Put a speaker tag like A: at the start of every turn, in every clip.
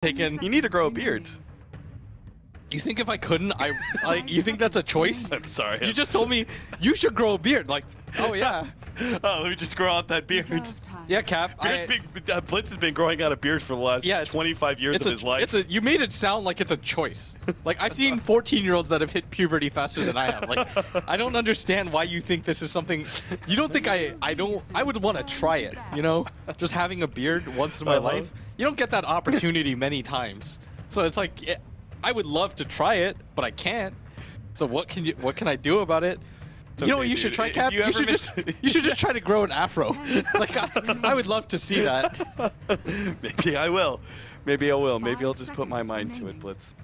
A: taken.
B: You need to grow a beard.
A: You think if I couldn't, you think that's a choice?
B: I'm sorry.
A: You just told me you should grow a beard. Like, oh yeah.
B: Oh, let me just grow out that beard.
A: Yeah, Cap.
B: Blitz has been growing out a beard for the last 25 years of his life.
A: You made it sound like it's a choice. Like, I've seen 14-year-olds that have hit puberty faster than I have. Like, I don't understand why you think this is something. You don't think I would want to try it, you know? Just having a beard once in my life. You don't get that opportunity many times. So it's like, I would love to try it, but I can't. So what can I do about it? You know what you should try, Cap? You should just try to grow an afro. Like, I would love to see that.
B: Maybe I will. Maybe I will. Maybe I'll just put my mind to it, Blitz.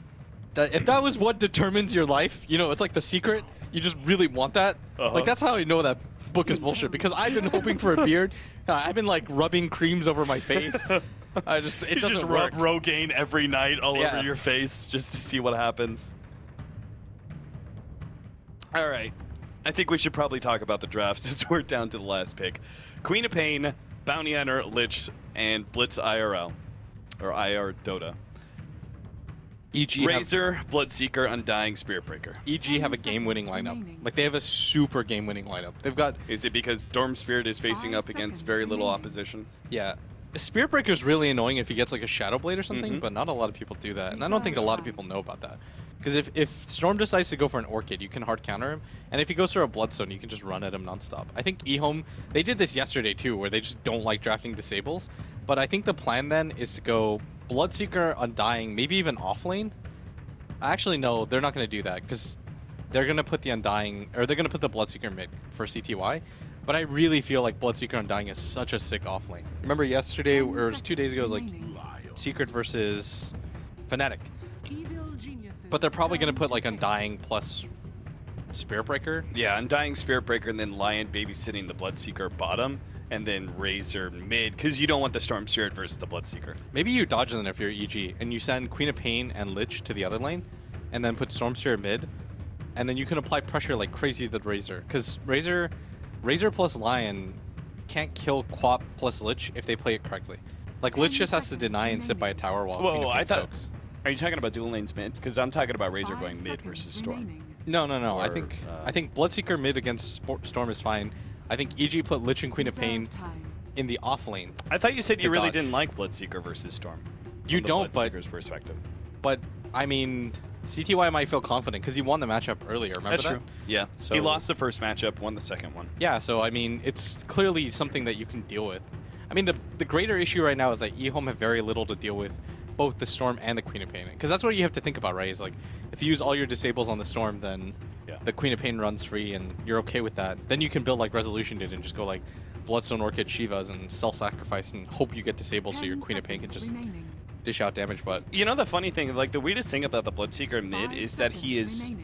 A: If that was what determines your life, you know, it's like The Secret. You just really want that. Like, that's how I know that book is bullshit. Because I've been hoping for a beard. I've been like rubbing creams over my face. It doesn't work.
B: Rub Rogaine every night all over your face just to see what happens. All right. I think we should probably talk about the draft since we're down to the last pick. Queen of Pain, Bounty Hunter, Lich, and Blitz IRL. Or IR Dota.
A: EG
B: Razor, Bloodseeker, Undying, Spiritbreaker.
A: EG have a game-winning lineup. Like, they have a super game-winning lineup. They've got...
B: Is it because Storm Spirit is facing up against very little opposition?
A: Yeah. Spiritbreaker is really annoying if he gets like a Shadow Blade or something, but not a lot of people do that. And I don't think a lot of people know about that. Because if Storm decides to go for an Orchid, you can hard counter him. And if he goes for a Bloodstone, you can just run at him nonstop. I think Ehome, they did this yesterday too, where they just don't like drafting disables. But I think the plan then is to go Bloodseeker, Undying, maybe even offlane. Actually, no, they're not going to do that because they're going to put the Undying, or they're going to put the Bloodseeker mid for CTY. But I really feel like Bloodseeker Undying is such a sick offlane. Remember yesterday, or it was 2 days ago, it was like Secret versus Fnatic. But they're probably going to put like Undying plus Spiritbreaker. Yeah,
B: Undying, Spiritbreaker, and then Lion babysitting the Bloodseeker bottom, and then Razor mid, because you don't want the Storm Spirit versus the Bloodseeker.
A: Maybe you dodge them if you're EG, and you send Queen of Pain and Lich to the other lane, and then put Storm Spirit mid, and then you can apply pressure like crazy to the Razor, because Razor plus Lion can't kill Quap plus Lich if they play it correctly. Like, Lich just has to deny and sit by a tower while Queen of Pain soaks.
B: Are you talking about dual lanes mid? Because I'm talking about Razor going mid versus Storm.
A: No. Or, I think Bloodseeker mid against Storm is fine. I think EG put Lich and Queen of Pain in the off lane.
B: I thought you said you really didn't like Bloodseeker versus Storm.
A: You don't,
B: perspective.
A: But I mean, CTY might feel confident because he won the matchup earlier. Remember that?
B: That's true. Yeah. So he lost the first matchup, won the second one.
A: Yeah. So I mean, it's clearly something that you can deal with. I mean, the greater issue right now is that Ehome have very little to deal with, both the Storm and the Queen of Pain. Because that's what you have to think about, right? Is like, if you use all your disables on the Storm, then the Queen of Pain runs free, and you're okay with that. Then you can build like Resolution did and just go like Bloodstone, Orchid, Shivas, and self-sacrifice and hope you get disabled so your Queen of Pain can just dish out damage. But
B: you know the funny thing, like the weirdest thing about the Bloodseeker mid is that he is,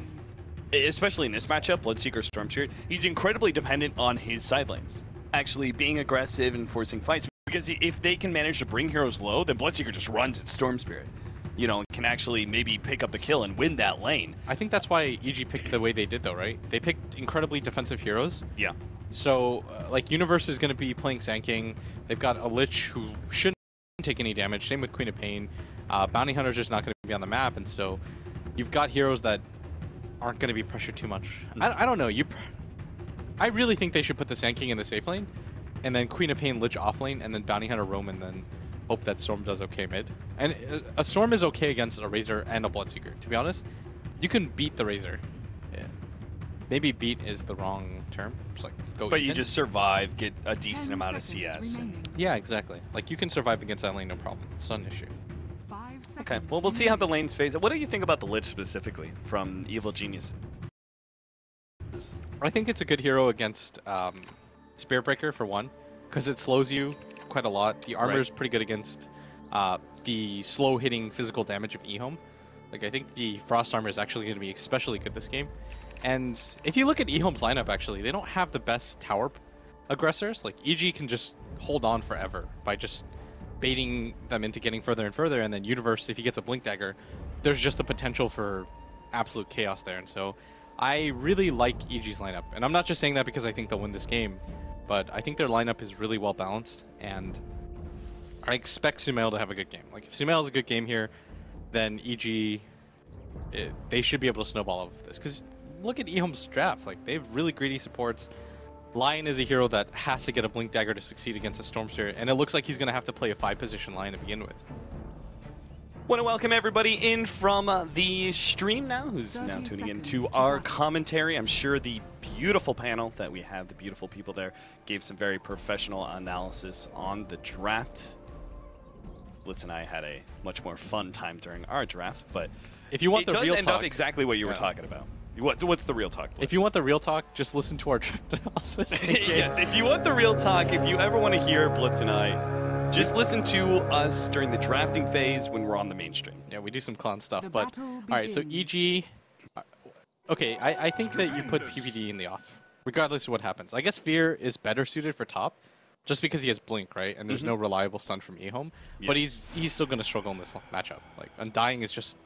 B: especially in this matchup, Bloodseeker Storm Spirit, he's incredibly dependent on his side lanes actually being aggressive and forcing fights. Because if they can manage to bring heroes low, then Bloodseeker just runs at Storm Spirit. You know, can actually maybe pick up the kill and win that lane.
A: I think that's why EG picked the way they did, though, right? They picked incredibly defensive heroes.
B: Yeah.
A: So, like, Universe is going to be playing Sand King. They've got a Lich who shouldn't take any damage. Same with Queen of Pain. Bounty Hunter's just not going to be on the map, and so you've got heroes that aren't going to be pressured too much. I don't know. I really think they should put the Sand King in the safe lane, and then Queen of Pain, Lich off lane, and then Bounty Hunter roam, and then hope that Storm does okay mid. And a Storm is okay against a Razor and a Bloodseeker. To be honest, you can beat the Razor. Yeah. Maybe beat is the wrong term. Just like go
B: but
A: even.
B: You just survive, get a decent amount of CS.
A: Yeah, exactly. Like, you can survive against that lane, no problem. It's not an issue.
B: Okay, well, we'll see how the lanes phase. What do you think about the Lich specifically from Evil Genius?
A: I think it's a good hero against Spiritbreaker, for one, because it slows you quite a lot. The armor is pretty good against the slow-hitting physical damage of Ehome. Like, I think the Frost armor is actually going to be especially good this game. And if you look at Ehome's lineup, actually, they don't have the best tower aggressors. Like, EG can just hold on forever by just baiting them into getting further and further, and then Universe, if he gets a Blink Dagger, there's just the potential for absolute chaos there. And so I really like EG's lineup. And I'm not just saying that because I think they'll win this game, but I think their lineup is really well balanced, and I expect Sumail to have a good game. Like, if Sumail has a good game here, then EG, they should be able to snowball off of this. Because look at Ehome's draft. Like, they have really greedy supports. Lion is a hero that has to get a Blink Dagger to succeed against a Storm Spirit, and it looks like he's going to have to play a 5-position Lion to begin with.
B: Want to welcome everybody in from the stream now, who's now tuning in to our commentary. I'm sure the beautiful panel that we have, the beautiful people there, gave some very professional analysis on the draft. Blitz and I had a much more fun time during our draft, but
A: if you want the real talk,
B: it does end up exactly what you were talking about. What's the real talk, Blitz?
A: If you want the real talk, just listen to our draft analysis.
B: Yes, if you want the real talk, if you ever want to hear Blitz and I, just listen to us during the drafting phase when we're on the mainstream.
A: Yeah, we do some clown stuff, but all right, so EG, okay, I think that you put PPD in the off, regardless of what happens. I guess Fear is better suited for top, just because he has Blink, right? And there's no reliable stun from Ehome, but he's still going to struggle in this matchup. Like, Undying is just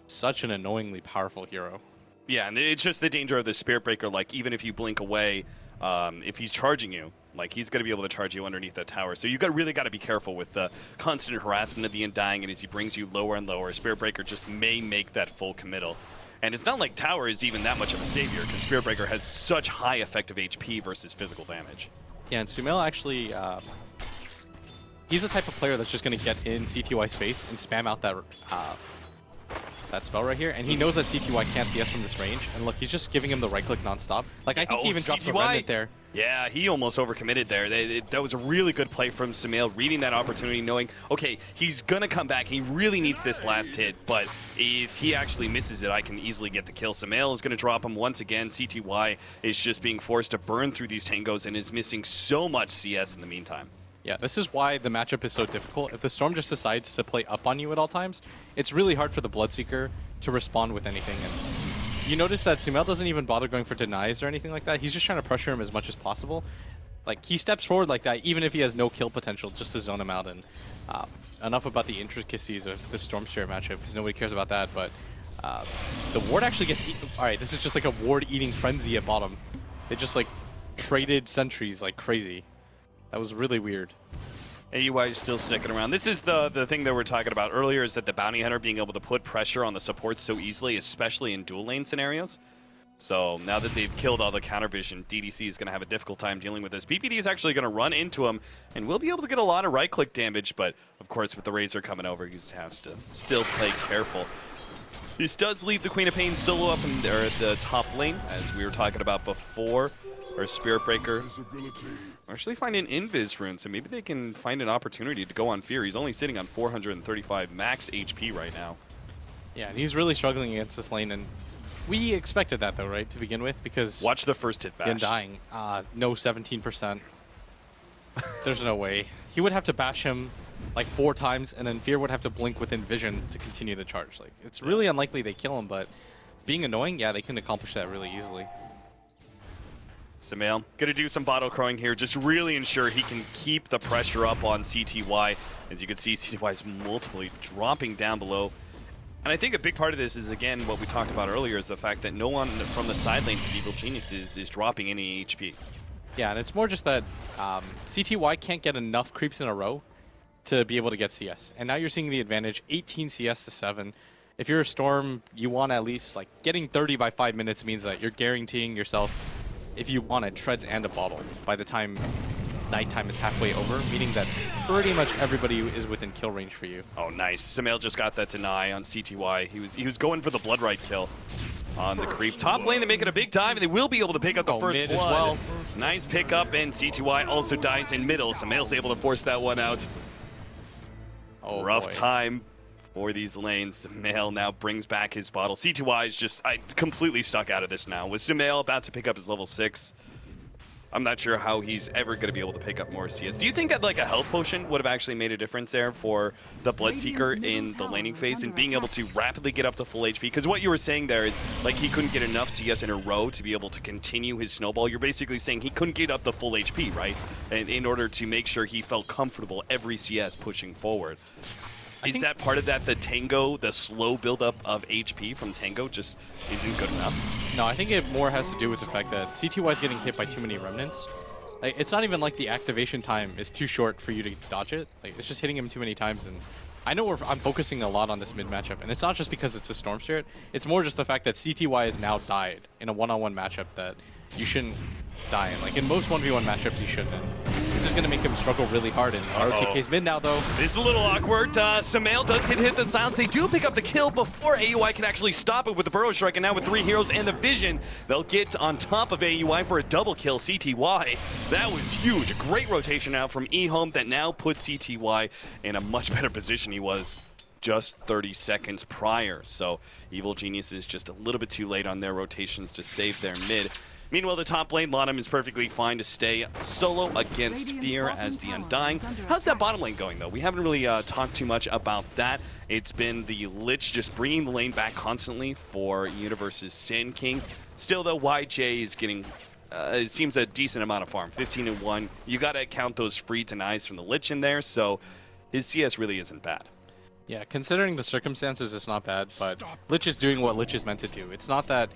A: such an annoyingly powerful hero.
B: Yeah, and it's just the danger of the Spirit Breaker. Like, even if you blink away, if he's charging you, like, he's going to be able to charge you underneath that tower. So you really got to be careful with the constant harassment of the Undying, and as he brings you lower and lower, Spirit Breaker just may make that full committal. And it's not like tower is even that much of a savior, because Spirit Breaker has such high effective HP versus physical damage.
A: Yeah, and Sumail actually, he's the type of player that's just going to get in CTY space and spam out that spell right here, and he knows that CTY can't CS from this range, and look, he's just giving him the right-click non-stop. Like, I think he even drops a remnant there.
B: Yeah, he almost overcommitted there. That was a really good play from Sumail, reading that opportunity, knowing, okay, he's going to come back. He really needs this last hit, but if he actually misses it, I can easily get the kill. Sumail is going to drop him once again. CTY is just being forced to burn through these tangos and is missing so much CS in the meantime.
A: Yeah, this is why the matchup is so difficult. If the Storm just decides to play up on you at all times, it's really hard for the Bloodseeker to respond with anything. And you notice that Sumail doesn't even bother going for denies or anything like that. He's just trying to pressure him as much as possible. Like, he steps forward like that, even if he has no kill potential, just to zone him out. And enough about the intricacies of the Storm Spirit matchup, because nobody cares about that. But the ward actually gets eaten. All right, this is just like a ward-eating frenzy at bottom. They just, like, traded sentries like crazy. That was really weird.
B: AUI is still sticking around. This is the thing that we're talking about earlier, is that the Bounty Hunter being able to put pressure on the supports so easily, especially in dual lane scenarios. So now that they've killed all the counter vision, DDC is going to have a difficult time dealing with this. PPD is actually going to run into him, and will be able to get a lot of right-click damage, but of course with the Razor coming over, he just has to still play careful. This does leave the Queen of Pain solo up in there at the top lane, as we were talking about before. Or Spirit Breaker actually find an Invis rune, so maybe they can find an opportunity to go on Fear. He's only sitting on 435 max HP right now. Yeah, and
A: he's really struggling against this lane, and we expected that though, right, to begin with, because
B: watch the first hit bash.
A: Undying, no 17%. There's no way. He would have to bash him like 4 times, and then Fear would have to blink within vision to continue the charge. Like, it's really unlikely they kill him, but being annoying, yeah, they can accomplish that really easily.
B: Sumail going to do some bottle crowing here, just really ensure he can keep the pressure up on CTY. As you can see, CTY is multiply dropping down below. And I think a big part of this is, again, what we talked about earlier, is the fact that no one from the side lanes of Evil Geniuses is dropping any HP.
A: Yeah, and it's more just that CTY can't get enough creeps in a row to be able to get CS. And now you're seeing the advantage, 18 CS to 7. If you're a Storm, you want at least, like, getting 30 by 5 minutes means that you're guaranteeing yourself, if you want it, treads and a bottle by the time nighttime is halfway over, meaning that pretty much everybody is within kill range for you.
B: Oh, nice. Sumail just got that deny on CTY. He was going for the blood right kill on the creep. Top lane, they make it a big dive, and they will be able to pick up the first
A: mid
B: blood.
A: As well.
B: Nice pickup, and CTY also dies in middle. Sumail's able to force that one out.
A: Oh,
B: rough
A: boy.
B: time for these lanes. Sumail now brings back his bottle. CTY is just completely stuck out of this now. With Sumail about to pick up his level 6, I'm not sure how he's ever going to be able to pick up more CS. Do you think that like a health potion would have actually made a difference there for the Bloodseeker in the laning phase and being able to rapidly get up to full HP? Because what you were saying there is like he couldn't get enough CS in a row to be able to continue his snowball. You're basically saying he couldn't get up the full HP, right? And in order to make sure he felt comfortable every CS pushing forward. Is that part of that, the Tango, the slow buildup of HP from Tango just isn't good enough?
A: No, I think it more has to do with the fact that CTY is getting hit by too many remnants. Like, it's not even like the activation time is too short for you to dodge it. Like, it's just hitting him too many times. And I know I'm focusing a lot on this mid matchup, and it's not just because it's a Storm Spirit. It's more just the fact that CTY has now died in a one-on-one matchup that you shouldn't die in. Like, in most 1v1 matchups, you shouldn't. This is going to make him struggle really hard, and ROTK's mid now, though.
B: This is a little awkward. Sumail does get hit the silence. They do pick up the kill before AUI can actually stop it with the Burrow Strike, and now with 3 heroes and the Vision, they'll get on top of AUI for a double kill. CTY, that was huge. A great rotation out from Ehome that now puts CTY in a much better position he was just 30 seconds prior. So Evil Geniuses just a little bit too late on their rotations to save their mid. Meanwhile, the top lane, Lanham is perfectly fine to stay solo against Fear as the Undying. How's that bottom lane going, though? We haven't really talked too much about that. It's been the Lich just bringing the lane back constantly for Universe's Sand King. Still, though, YJ is getting, it seems, a decent amount of farm, 15-1. You got to count those free denies from the Lich in there, so his CS really isn't bad.
A: Yeah, considering the circumstances, it's not bad, but Lich is doing what Lich is meant to do. It's not that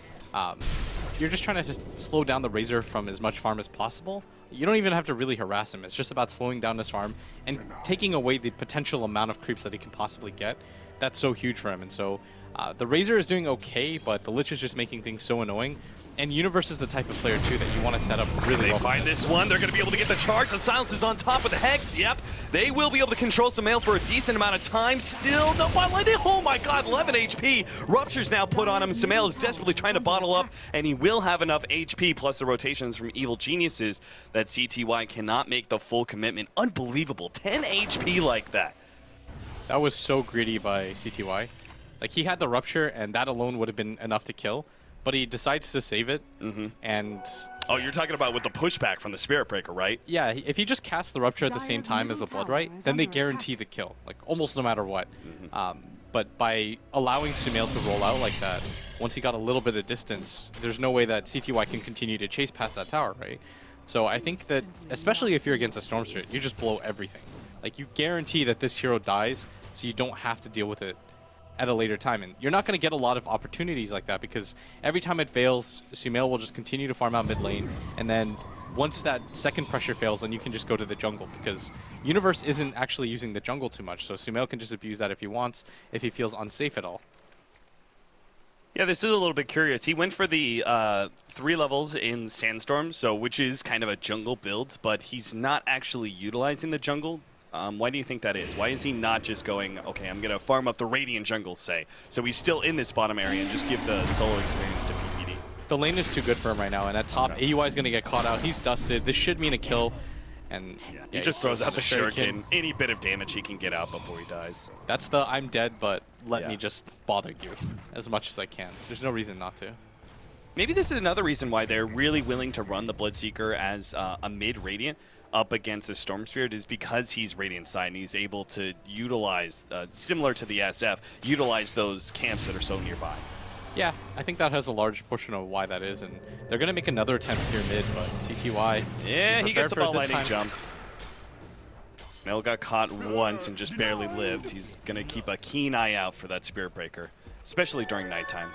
A: you're just trying to slow down the Razor from as much farm as possible. You don't even have to really harass him. It's just about slowing down his farm and taking away the potential amount of creeps that he can possibly get. That's so huge for him. And so the Razor is doing okay, but the Lich is just making things so annoying. And Universe is the type of player, too, that you want to set up really well.
B: They find this one. They're going to be able to get the charge. The Silence is on top of the Hex. Yep. They will be able to control Sumail for a decent amount of time. Still, the bot lane. Oh, my God. 11 HP. Rupture's now put on him. Sumail is desperately trying to bottle up, and he will have enough HP, plus the rotations from Evil Geniuses, that CTY cannot make the full commitment. Unbelievable. 10 HP like that.
A: That was so greedy by CTY. Like, he had the Rupture, and that alone would have been enough to kill. But he decides to save it, and...
B: Oh, you're talking about with the pushback from the Spirit Breaker, right?
A: Yeah, if he just casts the Rupture at the same time as the Blood Right, then they guarantee the kill, like almost no matter what. But by allowing Sumail to roll out like that, once he got a little bit of distance, there's no way that CTY can continue to chase past that tower, right? So I think that, especially if you're against a Storm Spirit, you just blow everything. Like, you guarantee that this hero dies, so you don't have to deal with it at a later time. And you're not going to get a lot of opportunities like that, because every time it fails, Sumail will just continue to farm out mid lane, and then once that second pressure fails, then you can just go to the jungle, because Universe isn't actually using the jungle too much, so Sumail can just abuse that if he wants, if he feels unsafe at all.
B: Yeah, this is a little bit curious. He went for the 3 levels in Sandstorm, so which is kind of a jungle build, but he's not actually utilizing the jungle. Why do you think that is? Why is he not just going, okay, I'm going to farm up the Radiant jungle, say? So he's still in this bottom area and just give the solo experience to PPD.
A: The lane is too good for him right now, and at top, AUI is going to get caught out. He's dusted. This should mean a kill. And
B: yeah, he just throws out the shuriken. Any bit of damage he can get out before he dies.
A: That's the I'm dead, but let me just bother you as much as I can. There's no reason not to.
B: Maybe this is another reason why they're really willing to run the Bloodseeker as a mid-Radiant up against a Storm Spirit, is because he's Radiant side and he's able to utilize, similar to the SF, utilize those camps that are so nearby.
A: Yeah, I think that has a large portion of why that is, and they're going to make another attempt here mid, but CTY...
B: Yeah, he gets a ball lightning jump. Mel got caught once and just barely lived. He's going to keep a keen eye out for that Spirit Breaker, especially during nighttime.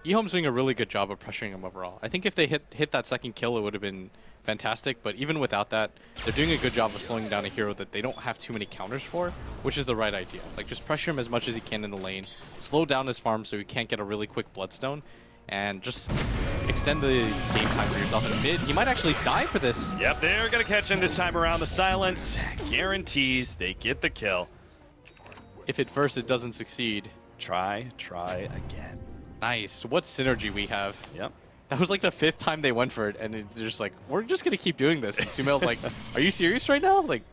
A: Ehome's doing a really good job of pressuring him overall. I think if they hit that second kill, it would have been fantastic, but even without that, they're doing a good job of slowing down a hero that they don't have too many counters for, which is the right idea. Like, just pressure him as much as he can in the lane, slow down his farm so he can't get a really quick Bloodstone, and just extend the game time for yourself in mid. He might actually die for this.
B: Yep, they're going to catch him this time around. The silence guarantees they get the kill.
A: If at first it doesn't succeed.
B: Try again.
A: Nice. What synergy we have.
B: Yep.
A: That was like the 5th time they went for it, and it's just like, we're just going to keep doing this. And Sumail's like, are you serious right now? Like,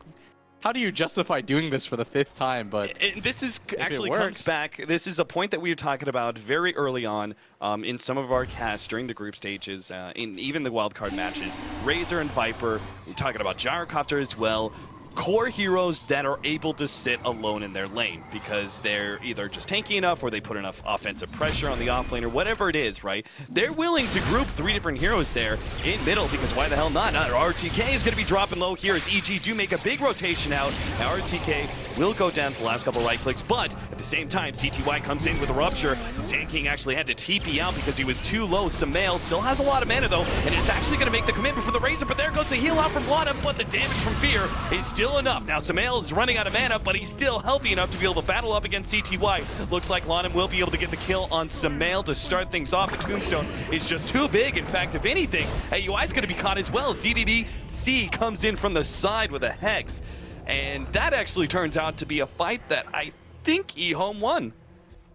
A: how do you justify doing this for the 5th time? But
B: this is actually comes back. This is a point that we were talking about very early on in some of our casts during the group stages, in even the wildcard matches. Razor and Viper, we're talking about Gyrocopter as well. core heroes that are able to sit alone in their lane because they're either just tanky enough or they put enough offensive pressure on the offlane or whatever it is, right? They're willing to group 3 different heroes there in middle because why the hell not? RTK is going to be dropping low here as EG do make a big rotation out. Now RTK will go down for the last couple right clicks, but at the same time, CTY comes in with a rupture. Sand King actually had to TP out because he was too low. Samael still has a lot of mana though, and it's actually going to make the commitment for the Razor, but there goes the heal out from Lana, but the damage from Fear is still enough. Now Samael is running out of mana, but he's still healthy enough to be able to battle up against CTY. Looks like Lana will be able to get the kill on Samael to start things off. The Tombstone is just too big. In fact, if anything, AUI is going to be caught as well as DDDC comes in from the side with a Hex. And that actually turns out to be a fight that I think Ehome won.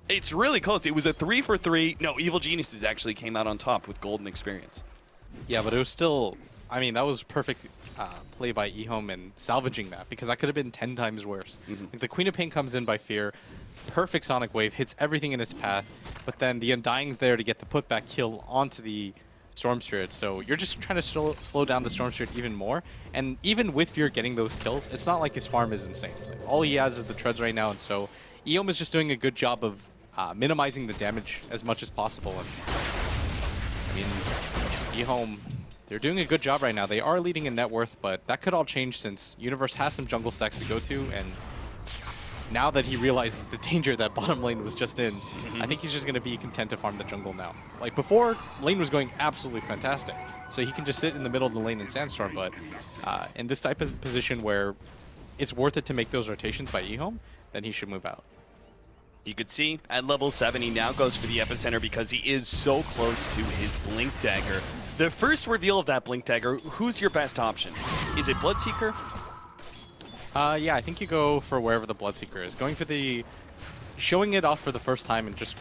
B: It's really close. It was a 3-for-3. No, Evil Geniuses actually came out on top with golden experience.
A: Yeah, but it was still, I mean, that was perfect play by Ehome and salvaging that, because that could have been 10 times worse. Like the Queen of Pain comes in by Fear, perfect Sonic Wave, hits everything in its path, but then the Undying's there to get the putback kill onto the Storm Spirit, so you're just trying to slow down the Storm Spirit even more. And even with Fear getting those kills, it's not like his farm is insane. Like, all he has is the treads right now, and so Ehome is just doing a good job of minimizing the damage as much as possible. And I mean, Ehome, they're doing a good job right now. They are leading in net worth, but that could all change since Universe has some jungle stacks to go to, and now that he realizes the danger that bottom lane was just in, I think he's just going to be content to farm the jungle now. Like before, lane was going absolutely fantastic, so he can just sit in the middle of the lane in Sandstorm, but in this type of position where it's worth it to make those rotations by Ehome, then he should move out.
B: You could see at level 7 he now goes for the epicenter because he is so close to his Blink Dagger. The first reveal of that Blink Dagger, who's your best option? Is it Bloodseeker?
A: Yeah, I think you go for wherever the Bloodseeker is. Going for the... Showing it off for the first time and just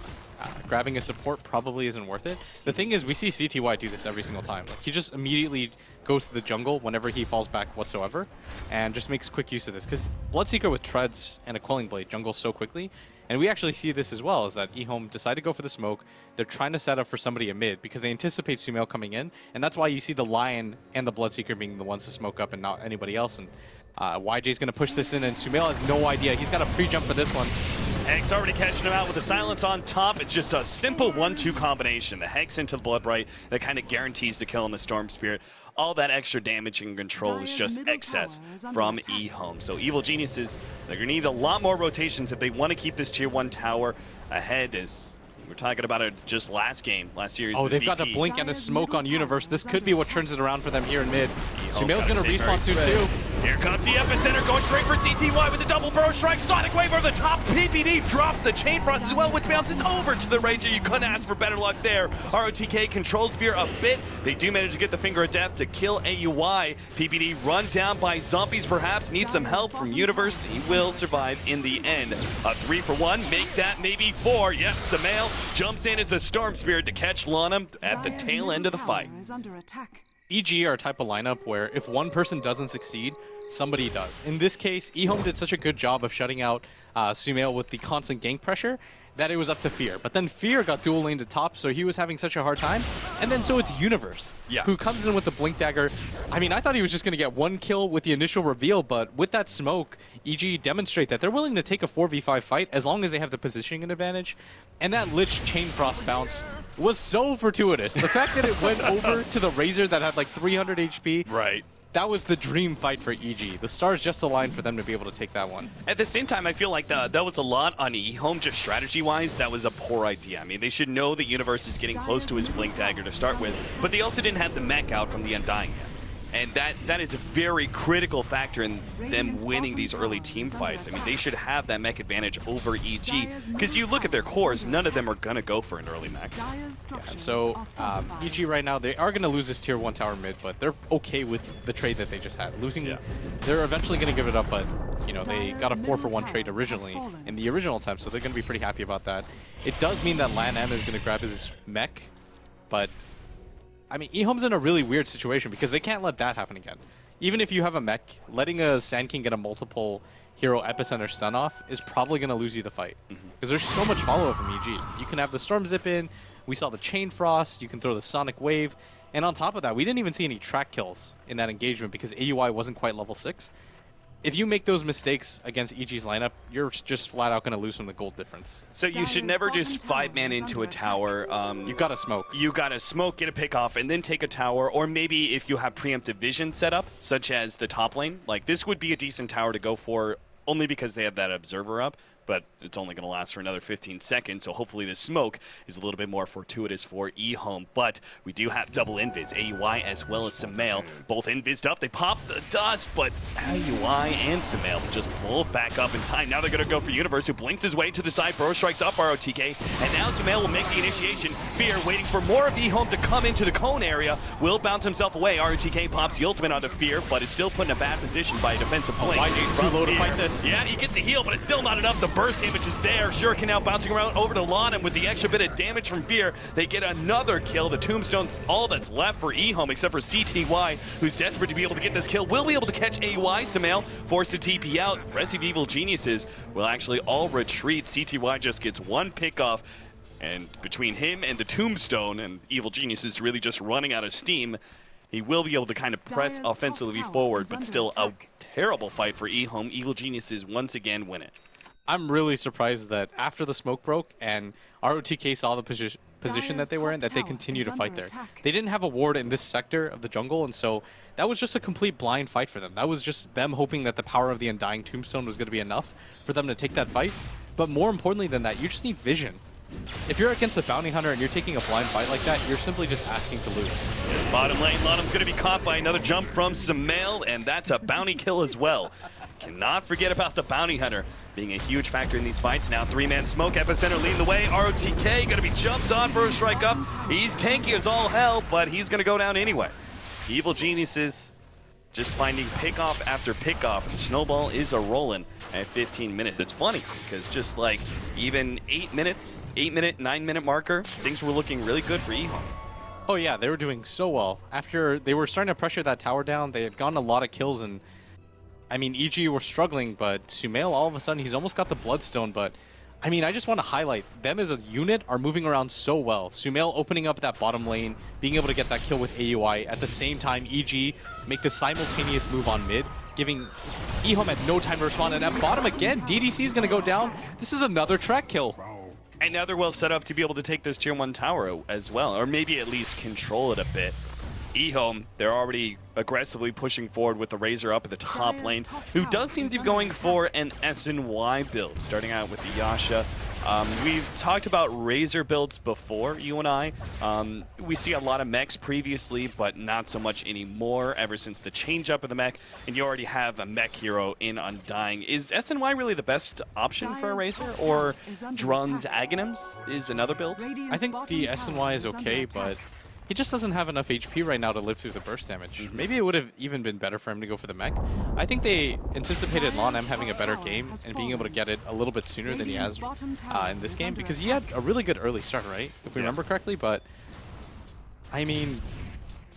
A: grabbing a support probably isn't worth it. The thing is, we see CTY do this every single time. Like, he just immediately goes to the jungle whenever he falls back whatsoever and just makes quick use of this. Because Bloodseeker with treads and a Quelling Blade jungles so quickly. And we actually see this as well, is that Ehome decided to go for the smoke. They're trying to set up for somebody in mid because they anticipate Sumail coming in. And that's why you see the Lion and the Bloodseeker being the ones to smoke up and not anybody else. And YJ's going to push this in, and Sumail has no idea. He's got a pre-jump for this one.
B: Hex already catching him out with the silence on top. It's just a simple 1-2 combination. The Hex into the Bloodbright that kind of guarantees the kill on the Storm Spirit. All that extra damage and control is just excess from Ehome. So Evil Geniuses, they're going to need a lot more rotations if they want to keep this Tier 1 tower ahead, as we're talking about it just last series.
A: Oh, they've got a blink and a smoke on Universe. This could be what turns it around for them here in mid. Sumail's going to respawn soon too.
B: Here comes the epicenter, going straight for CTY with the double burrow strike. Sonic Wave over the top. PPD drops the Chain Frost as well, which bounces over to the Ranger. You couldn't ask for better luck there. ROTK controls Fear a bit. They do manage to get the Finger of Death to kill AUI. PPD run down by zombies perhaps. Needs some help from Universe. He will survive in the end. A 3-for-1. Make that maybe 4. Yes, Samael jumps in as the Storm Spirit to catch Lana at the tail end of the fight.
A: EG are a type of lineup where if one person doesn't succeed, somebody does. In this case, Ehome did such a good job of shutting out Sumail with the constant gank pressure that it was up to Fear. But then Fear got dual lane to top, so he was having such a hard time. And then so it's Universe, who comes in with the Blink Dagger. I mean, I thought he was just going to get one kill with the initial reveal, but with that smoke, EG demonstrate that they're willing to take a 4v5 fight as long as they have the positioning advantage. And that Lich Chain Frost bounce was so fortuitous. The fact that it went over to the Razor that had like 300 HP.
B: Right.
A: That was the dream fight for EG. The stars just aligned for them to be able to take that one.
B: At the same time, I feel like that was a lot on Ehome, just strategy-wise. That was a poor idea. I mean, they should know the Universe is getting close to his Blink Dagger to start with, but they also didn't have the mech out from the Undying yet. And that is a very critical factor in them winning these early team fights. I mean, they should have that mech advantage over EG, because you look at their cores, none of them are going to go for an early mech.
A: Yeah, so EG right now, they are going to lose this Tier 1 tower mid, but they're okay with the trade that they just had. Losing, they're eventually going to give it up, but you know, they got a 4-for-1 trade originally in the original attempt, so they're going to be pretty happy about that. It does mean that Lan M is going to grab his mech, but I mean, Ehome's in a really weird situation because they can't let that happen again. Even if you have a mech, letting a Sand King get a multiple hero epicenter stun off is probably going to lose you the fight. Because there's so much follow-up from EG. You can have the Storm Zip in, we saw the Chain Frost, you can throw the Sonic Wave, and on top of that, we didn't even see any track kills in that engagement because AUI wasn't quite level 6. if you make those mistakes against EG's lineup, you're just flat out going to lose from the gold difference.
B: So you should never just 5-man into a tower.
A: You got to smoke.
B: You got to smoke, get a pick off, and then take a tower. Or maybe if you have preemptive vision set up, such as the top lane, like this would be a decent tower to go for only because they have that observer up. But it's only going to last for another 15 seconds, so hopefully the smoke is a little bit more fortuitous for Ehome. But we do have double invis, AUI as well as Sumail. Both invised up, they pop the dust, but AUI and Sumail just both back up in time. Now they're going to go for Universe, who blinks his way to the side, burrow strikes up ROTK, and now Sumail will make the initiation. Fear waiting for more of Ehome to come into the cone area, will bounce himself away. ROTK pops the ultimate onto Fear, but is still put in a bad position by a defensive blink.
A: YJ's too low to fight this.
B: Yeah, he gets a heal, but it's still not enough. The burst damage is there. Shuriken now bouncing around over to Lon, and with the extra bit of damage from Fear, they get another kill. The Tombstone's all that's left for Ehome, except for CTY, who's desperate to be able to get this kill. Will be able to catch AY. Sumail forced to TP out. Rest of Evil Geniuses will actually all retreat. CTY just gets one pick off, and between him and the Tombstone, and Evil Geniuses really just running out of steam, he will be able to kind of press offensively forward, but still a terrible fight for Ehome. Evil Geniuses once again win it.
A: I'm really surprised that after the smoke broke and ROTK saw the position that they were in, that they continue to fight there. They didn't have a ward in this sector of the jungle, and so that was just a complete blind fight for them. That was just them hoping that the power of the Undying Tombstone was going to be enough for them to take that fight. But more importantly than that, you just need vision. If you're against a bounty hunter and you're taking a blind fight like that, you're simply just asking to lose.
B: Bottom lane, Lonham's going to be caught by another jump from Sumail, and that's a bounty kill as well. Cannot forget about the bounty hunter being a huge factor in these fights. Now 3-man smoke, Epicenter leading the way. ROTK going to be jumped on for a strike up. He's tanky as all hell, but he's going to go down anyway. Evil Geniuses just finding pickoff after pickoff, and Snowball is a-rolling at 15 minutes. It's funny because just like even 8 minutes, 9-minute marker, things were looking really good for Ehome.
A: Oh yeah, they were doing so well. After they were starting to pressure that tower down, they had gotten a lot of kills, and I mean, EG were struggling, but Sumail, all of a sudden, he's almost got the Bloodstone, but I mean, I just want to highlight, them as a unit are moving around so well. Sumail opening up that bottom lane, being able to get that kill with AUI. At the same time, EG make the simultaneous move on mid, giving Ehome had no time to respond. And at bottom again, DDC is going to go down. This is another track kill.
B: And now they're well set up to be able to take this tier 1 tower as well, or maybe at least control it a bit. Ehome, they're already aggressively pushing forward with the Razor up at the top lane, who does seem to be going for an SNY build, starting out with the Yasha. We've talked about Razor builds before, you and I. We see a lot of mechs previously, but not so much anymore ever since the change up of the mech, and you already have a mech hero in Undying. Is SNY really the best option for a Razor, or Drung's Aghanims is another build?
A: I think the SNY is okay, but he just doesn't have enough HP right now to live through the burst damage. Maybe it would have even been better for him to go for the mech. I think they anticipated Lon having a better game and being able to get it a little bit sooner than he has in this game, because he had a really good early start, right? If we remember correctly, but I mean,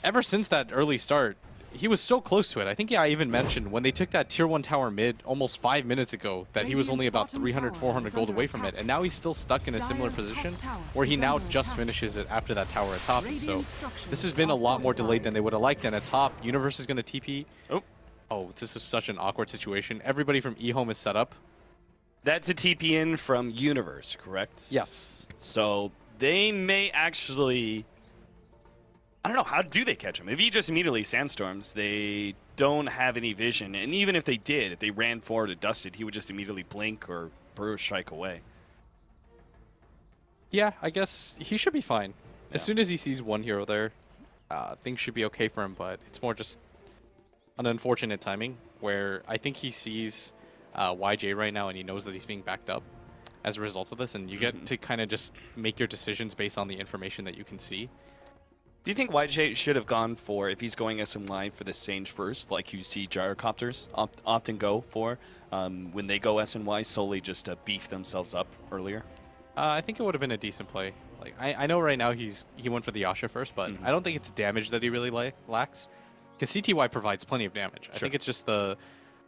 A: ever since that early start, he was so close to it. I think I even mentioned when they took that tier 1 tower mid almost 5 minutes ago that he was only about 300, 400 gold away from it. And now he's still stuck in a similar position where he now just finishes it after that tower at top. And so this has been a lot more delayed than they would have liked. And at top, Universe is going to TP. Oh, this is such an awkward situation. Everybody from Ehome is set up.
B: That's a TP in from Universe, correct?
A: Yes.
B: So they may actually... I don't know, how do they catch him? If he just immediately sandstorms, they don't have any vision. And even if they did, if they ran forward and dusted, he would just immediately blink or burrow strike away.
A: Yeah, I guess he should be fine.
B: Yeah.
A: As soon as he sees one hero there, things should be okay for him, but it's more just an unfortunate timing where I think he sees YJ right now and he knows that he's being backed up as a result of this, and you get to kind of just make your decisions based on the information that you can see.
B: Do you think YJ should have gone for, if he's going SNY, for the Sage first, like you see gyrocopters often go for when they go SNY, solely just to beef themselves up earlier?
A: I think it would have been a decent play. Like I know right now he went for the Yasha first, but I don't think it's damage that he really lacks, because CTY provides plenty of damage. I think it's just the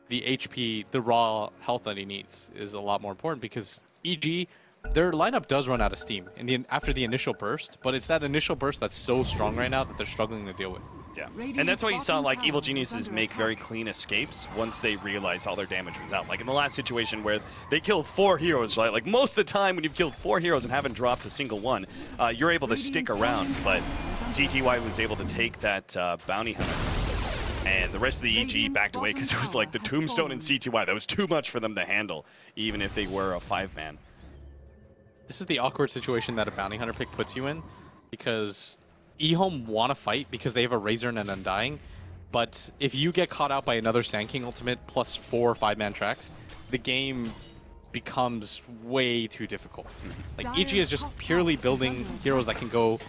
A: HP, the raw health that he needs is a lot more important, because EG, their lineup does run out of steam after the initial burst, but it's that initial burst that's so strong right now that they're struggling to deal with.
B: Yeah, and that's why you saw like Evil Geniuses make very clean escapes once they realized all their damage was out. Like in the last situation where they killed 4 heroes, right? Like most of the time when you've killed 4 heroes and haven't dropped a single one, you're able to stick around. But CTY was able to take that bounty hunter, and the rest of the EG backed away because it was like the Tombstone and CTY. That was too much for them to handle, even if they were a 5-man.
A: This is the awkward situation that a bounty hunter pick puts you in, because Ehome want to fight because they have a Razor and an Undying, but if you get caught out by another Sand King ultimate plus 4 5-man tracks, the game becomes way too difficult. Like EG is just purely building heroes that can go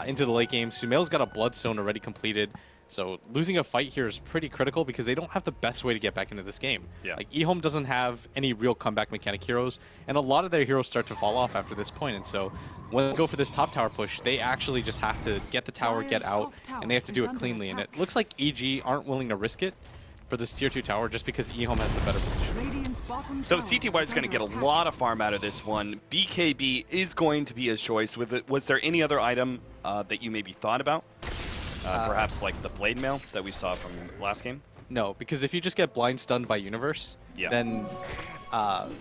A: into the late game. Sumail's got a Bloodstone already completed, so losing a fight here is pretty critical because they don't have the best way to get back into this game.
B: Yeah.
A: Like Ehome doesn't have any real comeback mechanic heroes, and a lot of their heroes start to fall off after this point, and so when they go for this top tower push, they actually just have to get the tower, get out, and they have to do it cleanly, and it looks like EG aren't willing to risk it for this tier 2 tower just because Ehome has the better position.
B: So CTY is going to get a lot of farm out of this one. BKB is going to be his choice. With it, was there any other item that you maybe thought about? Perhaps like the Blade Mail that we saw from last game?
A: No, because if you just get blind stunned by Universe, then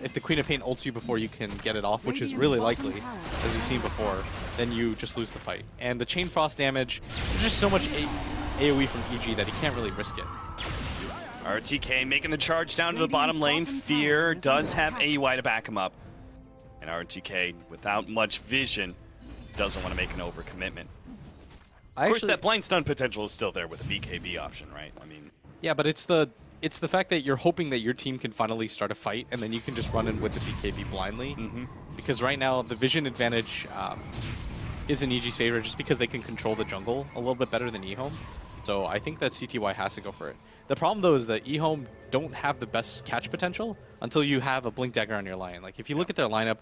A: if the Queen of Pain ults you before you can get it off, which is really likely, as you've seen before, then you just lose the fight. And the Chain Frost damage, there's just so much AoE from EG that he can't really risk it.
B: RTK making the charge down to the bottom lane. Fear does have AUI to back him up. And RTK, without much vision, doesn't want to make an overcommitment. Of course, that blind stun potential is still there with the BKB option, right? I mean,
A: yeah, but it's the fact that you're hoping that your team can finally start a fight, and then you can just run in with the BKB blindly. Because right now, the vision advantage is in EG's favor just because they can control the jungle a little bit better than Ehome. So I think that CTY has to go for it. The problem, though, is that Ehome don't have the best catch potential until you have a Blink Dagger on your line. Like, if you look at their lineup,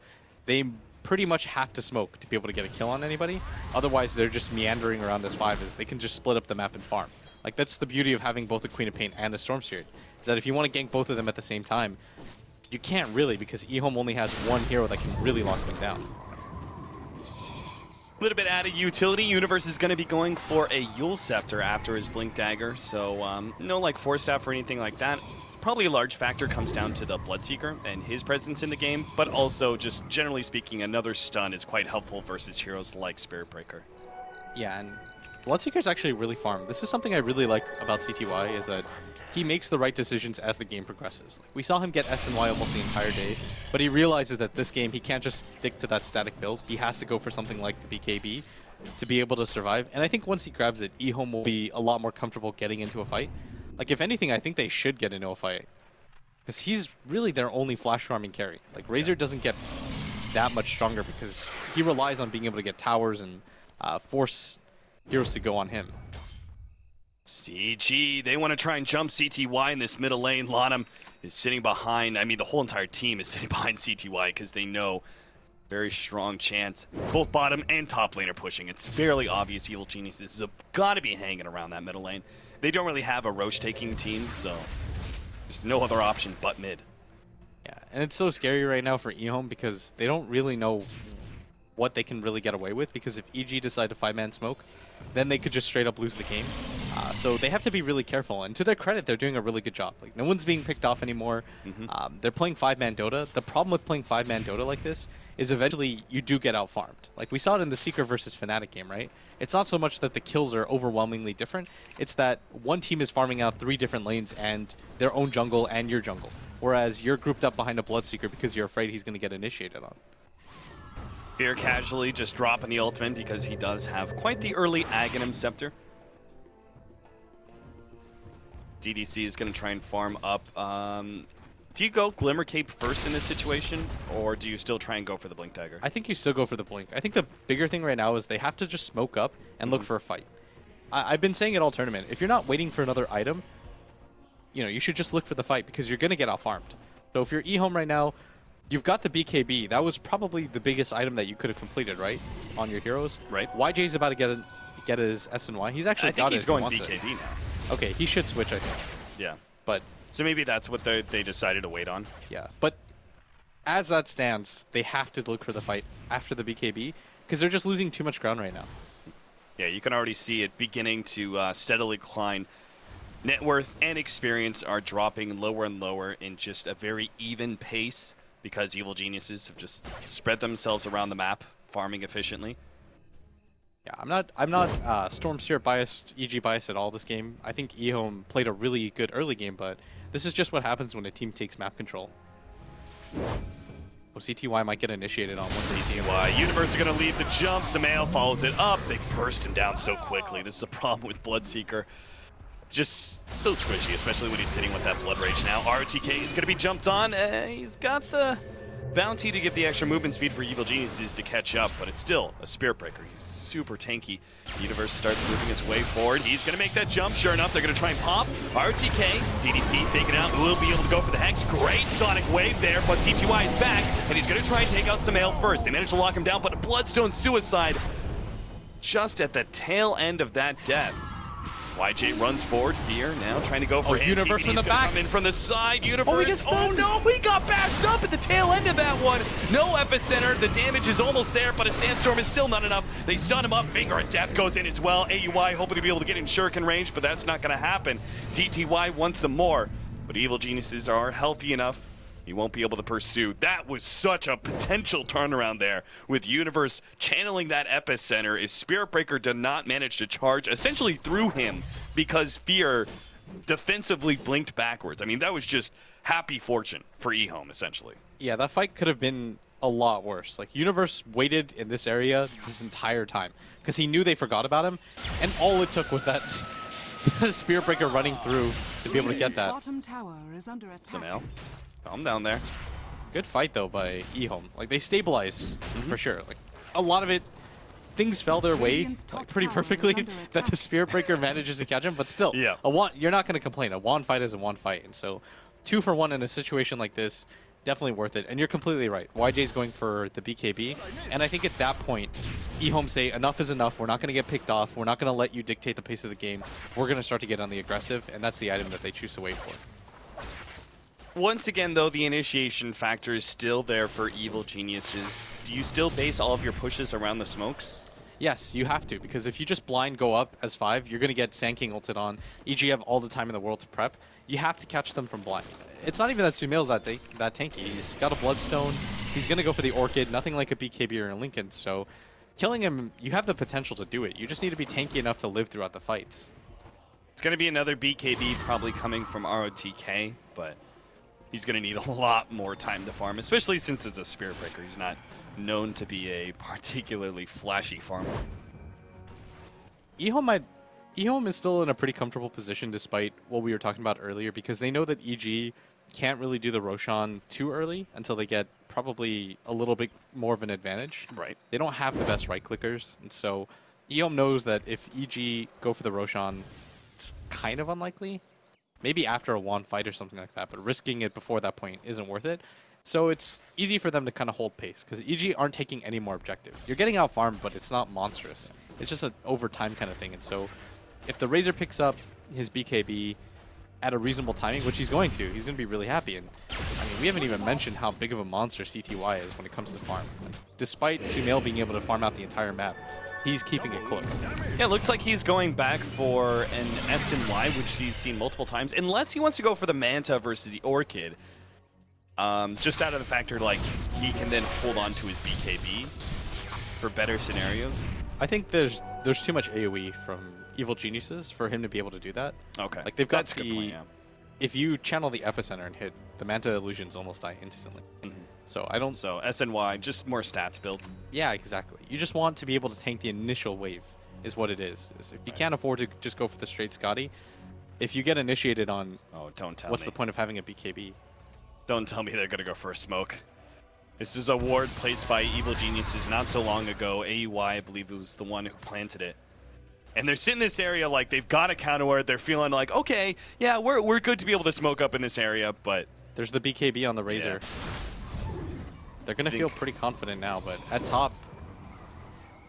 A: they pretty much have to smoke to be able to get a kill on anybody. Otherwise, they're just meandering around this 5 as they can just split up the map and farm. Like, that's the beauty of having both the Queen of Pain and the Storm Spirit, is that if you want to gank both of them at the same time, you can't really, because Ehome only has one hero that can really lock them down.
B: A little bit out of utility. Universe is going to be going for a Yule Scepter after his Blink Dagger, so no like Force Staff or anything like that. It's probably a large factor comes down to the Bloodseeker and his presence in the game, but also just generally speaking, another stun is quite helpful versus heroes like Spirit Breaker.
A: Yeah, and Bloodseeker's actually really farmed. This is something I really like about CTY, is that he makes the right decisions as the game progresses. Like, we saw him get S and Y almost the entire day, but he realizes that this game he can't just stick to that static build. He has to go for something like the BKB to be able to survive. And I think once he grabs it, Ehome will be a lot more comfortable getting into a fight. Like, if anything, I think they should get into a fight, because he's really their only flash farming carry. Like, Razor doesn't get that much stronger because he relies on being able to get towers and force heroes to go on him.
B: CG, they want to try and jump CTY in this middle lane. Lanham is sitting behind, I mean, the whole entire team is sitting behind CTY because they know very strong chance. Both bottom and top lane are pushing. It's fairly obvious Evil Geniuses have got to be hanging around that middle lane. They don't really have a Roche-taking team, so there's no other option but mid.
A: Yeah, and it's so scary right now for Ehome because they don't really know what they can really get away with, because if EG decide to 5-man smoke, then they could just straight up lose the game. So they have to be really careful, and to their credit, they're doing a really good job. Like, no one's being picked off anymore. They're playing 5-man Dota. The problem with playing 5-man Dota like this is eventually you do get out-farmed. Like, we saw it in the Seeker versus Fnatic game, right? It's not so much that the kills are overwhelmingly different, it's that one team is farming out 3 different lanes and their own jungle and your jungle, whereas you're grouped up behind a Bloodseeker because you're afraid he's going to get initiated on.
B: Fear casually just dropping the ultimate because he does have quite the early Aghanim Scepter. DDC is going to try and farm up. Do you go Glimmer Cape first in this situation, or do you still try and go for the Blink Dagger?
A: I think you still go for the Blink. I think the bigger thing right now is they have to just smoke up and look for a fight. I've been saying it all tournament. If you're not waiting for another item, you know, you should just look for the fight because you're going to get out-farmed. So if you're Ehome right now, you've got the BKB. That was probably the biggest item that you could have completed, right? On your heroes.
B: Right.
A: YJ's about to get his S&Y. He's actually got it.
B: I think he's going BKB now.
A: Okay, he should switch, I think.
B: Yeah.
A: But
B: so maybe that's what they decided to wait on.
A: Yeah, but as that stands, they have to look for the fight after the BKB because they're just losing too much ground right now.
B: Yeah, you can already see it beginning to steadily climb. Net worth and experience are dropping lower and lower in just a very even pace because Evil Geniuses have just spread themselves around the map, farming efficiently.
A: Yeah, I'm not Storm Spirit biased, EG biased at all this game. I think Ehome played a really good early game, but this is just what happens when a team takes map control. Oh, CTY might get initiated on once they
B: CTY. Universe is going to lead the jump. Samael follows it up. They burst him down so quickly. This is a problem with Bloodseeker. Just so squishy, especially when he's sitting with that Blood Rage now. RTK is going to be jumped on. He's got the bounty to give the extra movement speed for Evil Geniuses to catch up, but it's still a Spirit Breaker. He's super tanky. Universe starts moving his way forward. He's going to make that jump. Sure enough, they're going to try and pop. RTK, DDC faking out. Will be able to go for the Hex. Great Sonic Wave there, but CTY is back, and he's going to try and take out Samael first. They managed to lock him down, but a Bloodstone Suicide just at the tail end of that death. YJ runs forward. Fear now trying to go for him.
A: Universe from the back.
B: Come in from the side. Universe.
A: Oh, he gets stunned.
B: Oh no, he got bashed up at the tail end of that one. No epicenter. The damage is almost there, but a Sandstorm is still not enough. They stun him up. Finger of Death goes in as well. AUI hoping to be able to get in shuriken range, but that's not going to happen. CTY wants some more, but Evil Geniuses are healthy enough. He won't be able to pursue. That was such a potential turnaround there with Universe channeling that epicenter. If Spirit Breaker did not manage to charge essentially through him because Fear defensively blinked backwards. I mean, that was just happy fortune for Ehome, essentially.
A: Yeah, that fight could have been a lot worse. Like, Universe waited in this area this entire time because he knew they forgot about him, and all it took was that Spirit Breaker running through to be able to get that.
B: Samael. Calm down there.
A: Good fight though by Ehome. Like, they stabilize for sure. Like, a lot of it, things fell their way like, pretty perfectly that the Spirit Breaker manages to catch him. But still,
B: yeah,
A: you're not going to complain. A wand fight is a wand fight, and so 2 for 1 in a situation like this, definitely worth it. And you're completely right. YJ's going for the BKB, and I think at that point, Ehome say enough is enough. We're not going to get picked off. We're not going to let you dictate the pace of the game. We're going to start to get on the aggressive, and that's the item that they choose to wait for.
B: Once again, though, the initiation factor is still there for Evil Geniuses. Do you still base all of your pushes around the smokes?
A: Yes, you have to, because if you just blind go up as 5, you're going to get Sand King ulted on. EG have all the time in the world to prep. You have to catch them from blind. It's not even that Sumail's that tanky. He's got a Bloodstone. He's going to go for the Orchid, nothing like a BKB or a Lincoln. So killing him, you have the potential to do it. You just need to be tanky enough to live throughout the fights.
B: It's going to be another BKB probably coming from ROTK, but he's going to need a lot more time to farm, especially since it's a Spirit Breaker. He's not known to be a particularly flashy farmer.
A: Ehome is still in a pretty comfortable position despite what we were talking about earlier, because they know that EG can't really do the Roshan too early until they get probably a little bit more of an advantage.
B: Right.
A: They don't have the best right clickers, and so Ehome knows that if EG go for the Roshan, it's kind of unlikely. Maybe after a wand fight or something like that, but risking it before that point isn't worth it. So it's easy for them to kind of hold pace, because EG aren't taking any more objectives. You're getting out farmed, but it's not monstrous. It's just an overtime kind of thing. And so if the Razor picks up his BKB at a reasonable timing, which he's going to be really happy. And I mean, we haven't even mentioned how big of a monster CTY is when it comes to farm. Like, despite Sumail being able to farm out the entire map, he's keeping it close.
B: Yeah, it looks like he's going back for an SNY, which you've seen multiple times, unless he wants to go for the Manta versus the Orchid. Just out of the factor, like, he can then hold on to his BKB for better scenarios.
A: I think there's too much AoE from Evil Geniuses for him to be able to do that.
B: Okay.
A: Like, they've got
B: That's a good point, yeah.
A: If you channel the Epicenter and hit, the Manta illusions almost die instantly. So I don't...
B: So SNY, just more stats build.
A: Yeah, exactly. You just want to be able to tank the initial wave, is what it is. If you can't afford to just go for the straight Scotty, if you get initiated on...
B: Oh, don't tell me.
A: What's the point of having a BKB?
B: Don't tell me they're going to go for a smoke. This is a ward placed by Evil Geniuses not so long ago. AUI, I believe, was the one who planted it. And they're sitting in this area like they've got a counter ward. They're feeling like, okay, yeah, we're good to be able to smoke up in this area, but...
A: There's the BKB on the Razor. Yeah. They're going to feel pretty confident now, but at top,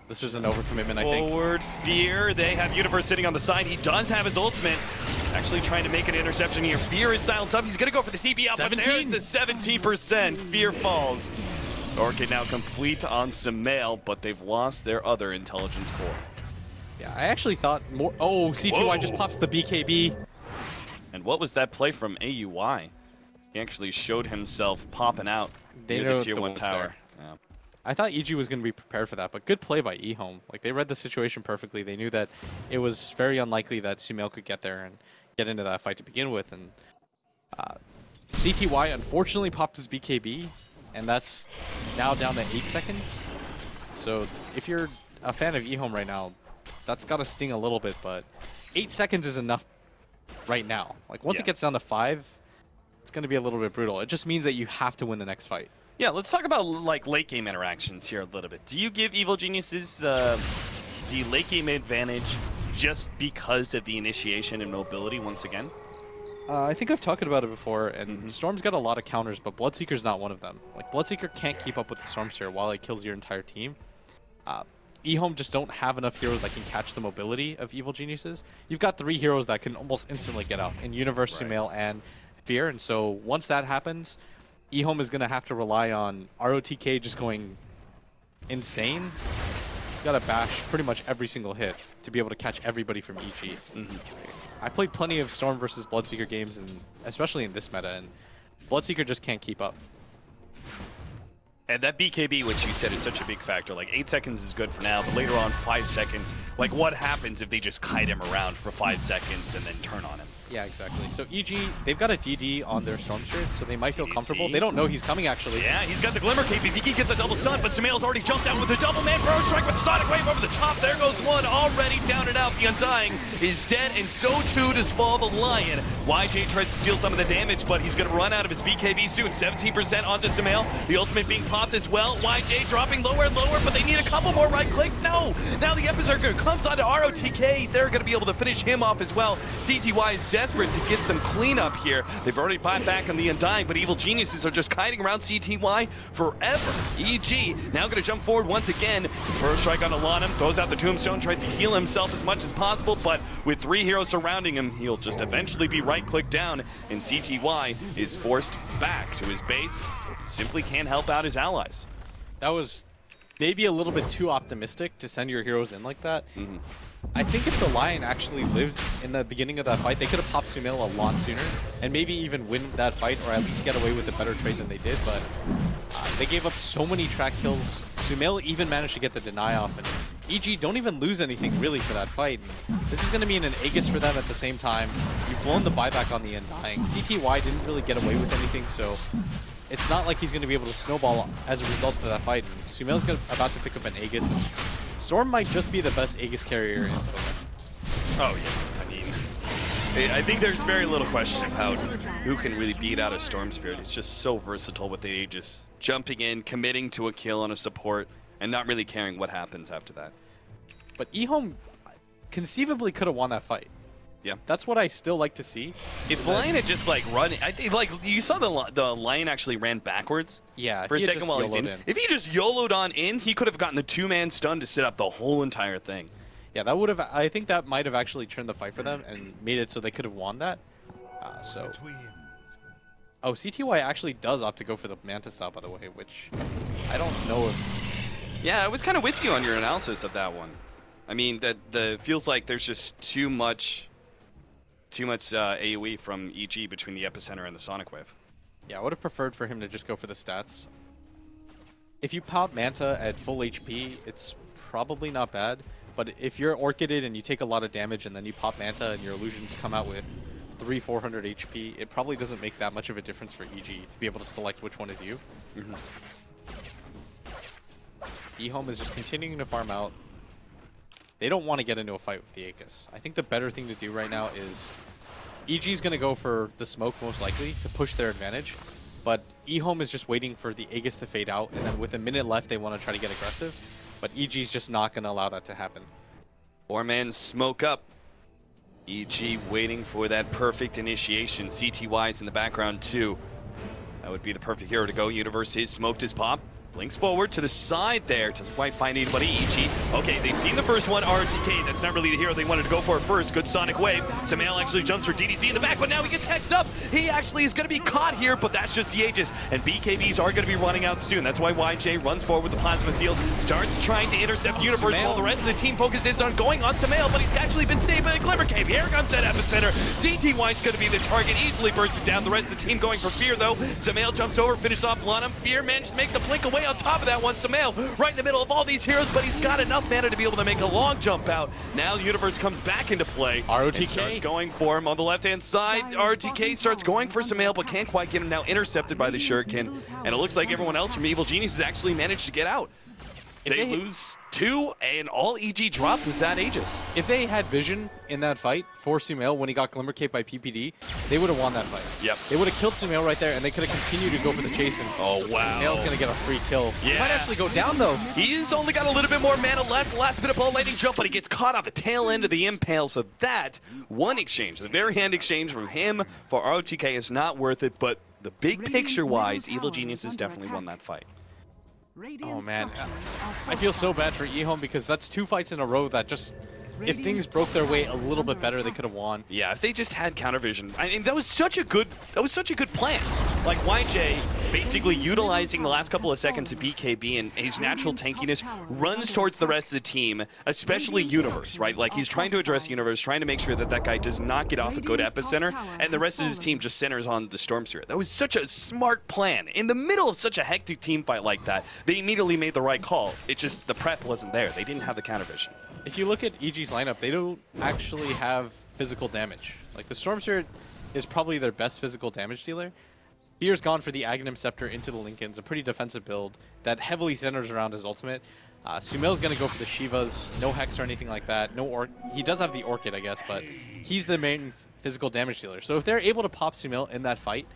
A: this is an overcommitment, I think.
B: Forward Fear. They have Universe sitting on the side. He does have his ultimate. He's actually trying to make an interception here. Fear is silenced up. He's going to go for the CB up, but there's the 17%. Fear falls. Orchid now complete on Samael, but they've lost their other intelligence core.
A: Yeah, I actually thought more. Oh, CTY just pops the BKB.
B: And what was that play from AUI? He actually showed himself popping out near the tier 1 tower. Yeah.
A: I thought EG was going to be prepared for that, but good play by Ehome. Like, they read the situation perfectly. They knew that it was very unlikely that Sumail could get there and get into that fight to begin with. And CTY unfortunately popped his BKB, and that's now down to 8 seconds. So if you're a fan of Ehome right now, that's got to sting a little bit, but 8 seconds is enough right now. Like, once it gets down to 5, it's going to be a little bit brutal. It just means that you have to win the next fight.
B: Yeah, let's talk about like late game interactions here a little bit. Do you give Evil Geniuses the late game advantage just because of the initiation and mobility once again?
A: I think I've talked about it before, and Storm's got a lot of counters, but Bloodseeker's not one of them. Like, Bloodseeker can't keep up with the Storm Sphere while it kills your entire team. Ehome just don't have enough heroes that can catch the mobility of Evil Geniuses. You've got 3 heroes that can almost instantly get out in Universe, Sumail, and Fear, and so once that happens, Ehome is going to have to rely on ROTK just going insane. He's got to bash pretty much every single hit to be able to catch everybody from EG. I played plenty of Storm versus Bloodseeker games, and especially in this meta, and Bloodseeker just can't keep up.
B: And that BKB, which you said is such a big factor, like 8 seconds is good for now, but later on 5 seconds, like what happens if they just kite him around for 5 seconds and then turn on him?
A: Yeah, exactly. So EG, they've got a DD on their Storm Sphere, so they might feel comfortable. They don't know he's coming, actually.
B: Yeah, he's got the Glimmer Cape. If he gets a double stun, but Sumail's already jumped out with a double man Burrow Strike with Sonic Wave over the top. There goes one, already down and out. The Undying is dead, and so too does Fall the Lion. YJ tries to steal some of the damage, but he's going to run out of his BKB soon. 17% onto Sumail. The ultimate being popped as well. YJ dropping lower and lower, but they need a couple more right clicks. No! Now the Epizerker comes onto ROTK. They're going to be able to finish him off as well. CTY is desperate to get some cleanup here. They've already bought back on the Undying, but Evil Geniuses are just kiting around CTY forever. EG now going to jump forward once again. First strike on Alanum, throws out the Tombstone, tries to heal himself as much as possible, but with 3 heroes surrounding him, he'll just eventually be right-clicked down, and CTY is forced back to his base. Simply can't help out his allies.
A: That was maybe a little bit too optimistic to send your heroes in like that. I think if the Lion actually lived in the beginning of that fight, they could have popped Sumail a lot sooner and maybe even win that fight or at least get away with a better trade than they did, but they gave up so many track kills. Sumail even managed to get the deny off, and EG don't even lose anything really for that fight. And this is going to mean an Aegis for them at the same time. You've blown the buyback on the Undying. CTY didn't really get away with anything, so it's not like he's going to be able to snowball as a result of that fight. Sumail's about to pick up an Aegis, and Storm might just be the best Aegis carrier in Dota.
B: Oh yeah, I mean, I think there's very little question about who can really beat out a Storm Spirit. It's just so versatile with the Aegis. Jumping in, committing to a kill on a support, and not really caring what happens after that.
A: But Ehome conceivably could have won that fight.
B: Yeah,
A: that's what I still like to see.
B: If Lion had just like run, I think like you saw the Lion actually ran backwards.
A: Yeah,
B: for a second while he's in. If he just YOLO'd on in, he could have gotten the 2-man stun to set up the whole entire thing.
A: Yeah, that would have. I think that might have actually turned the fight for them and made it so they could have won that. Oh, CTY actually does opt to go for the Manta style, by the way, which I don't know if.
B: Yeah, I was kind of with you on your analysis of that one. I mean, the feels like there's just too much AoE from EG between the Epicenter and the Sonic Wave.
A: Yeah, I would have preferred for him to just go for the stats. If you pop Manta at full HP, it's probably not bad. But if you're Orchided and you take a lot of damage and then you pop Manta and your illusions come out with 300-400 HP, it probably doesn't make that much of a difference for EG to be able to select which one is you. Ehome is just continuing to farm out. They don't want to get into a fight with the Aegis. I think the better thing to do right now is EG is going to go for the smoke most likely to push their advantage, but Ehome is just waiting for the Aegis to fade out, and then with a minute left they want to try to get aggressive, but EG is just not going to allow that to happen.
B: 4-man smoke up. EG waiting for that perfect initiation. CTY's in the background too. That would be the perfect hero to go. Universe is smoked his pop. Blinks forward to the side there. Doesn't quite find anybody. EG. Okay, they've seen the first one. RTK, that's not really the hero they wanted to go for first. Good Sonic Wave. Samael actually jumps for DDC in the back, but now he gets hexed up. He actually is going to be caught here, but that's just the Aegis. And BKBs are going to be running out soon. That's why YJ runs forward with the Plasma Field. Starts trying to intercept Universe while the rest of the team focuses on going on Samael, but he's actually been saved by the Glimmer Cave. Here comes that epicenter. CTY's going to be the target, easily bursting down. The rest of the team going for Fear, though. Samael jumps over, finishes off Lanham. Fear managed to make the blink away on top of that one. Samael right in the middle of all these heroes, but he's got enough mana to be able to make a long jump out. Now the Universe comes back into play.
A: ROTK
B: starts going for him on the left-hand side. RTK starts going for Samael, but can't quite get him. Now intercepted by the Shuriken. And it looks like everyone else from Evil Genius has actually managed to get out. They lose 2, and all EG dropped with that Aegis.
A: If they had vision in that fight for Sumail when he got Glimmer Cape by PPD, they would have won that fight.
B: Yep.
A: They would have killed Sumail right there, and they could have continued to go for the chase. And
B: oh, wow.
A: Sumail's going to get a free kill.
B: Yeah.
A: He might actually go down, though.
B: He's only got a little bit more mana left. Last bit of ball lightning jump, but he gets caught off the tail end of the impale. So that one exchange, the very hand exchange from him for ROTK is not worth it, but the big picture-wise, Evil Genius has definitely won that fight.
A: Oh man, I feel so bad for Ehome because that's 2 fights in a row that just, if things broke their way a little bit better, they could have won.
B: Yeah, if they just had counter vision. I mean, that was such a good plan. Like YJ basically utilizing the last couple of seconds of BKB and his natural tankiness runs towards the rest of the team, especially Universe, right? Like he's trying to address Universe, trying to make sure that that guy does not get off a good epicenter, and the rest of his team just centers on the Storm Spirit. That was such a smart plan. In the middle of such a hectic team fight like that, they immediately made the right call. It's just the prep wasn't there. They didn't have the counter vision.
A: If you look at EG's lineup, they don't actually have physical damage. Like the Storm Spirit is probably their best physical damage dealer. Fear's gone for the Aghanim Scepter into the Lincolns, a pretty defensive build that heavily centers around his ultimate. Sumail's going to go for the Shivas, no Hex or anything like that. He does have the Orchid, I guess, but he's the main physical damage dealer. So if they're able to pop Sumail in that fight,